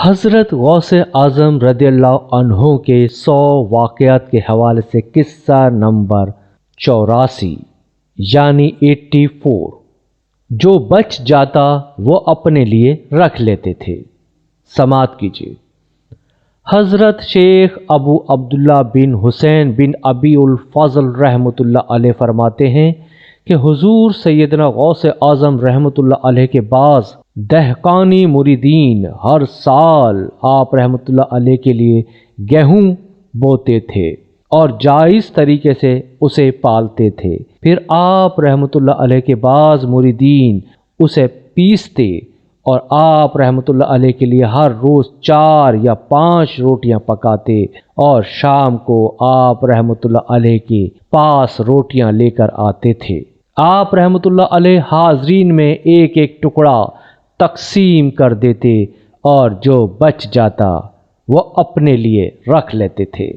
حضرت غوث اعظم رضی اللہ عنہ کے 100 واقعات کے حوالے سے قصہ نمبر 84 یعنی 84۔ جو بچ جاتا وہ اپنے لیے رکھ لیتے تھے۔ سماعت کیجیے۔ حضرت شیخ ابو عبداللہ بن حسین بن ابی الفضل رحمۃ اللہ علیہ فرماتے ہیں کہ حضور سیدنا غوث اعظم رحمۃ اللہ علیہ کے بعض دہقانی مریدین ہر سال آپ رحمۃ اللہ علیہ کے لیے گیہوں بوتے تھے اور جائز طریقے سے اسے پالتے تھے۔ پھر آپ رحمۃ اللہ علیہ کے بعض مریدین اسے پیستے اور آپ رحمۃ اللہ علیہ کے لیے ہر روز 4 یا 5 روٹیاں پکاتے اور شام کو آپ رحمۃ اللہ علیہ کے پاس روٹیاں لے کر آتے تھے۔ آپ رحمۃ اللہ علیہ حاضرین میں ایک ایک ٹکڑا تقسیم کر دیتے اور جو بچ جاتا وہ اپنے لیے رکھ لیتے تھے۔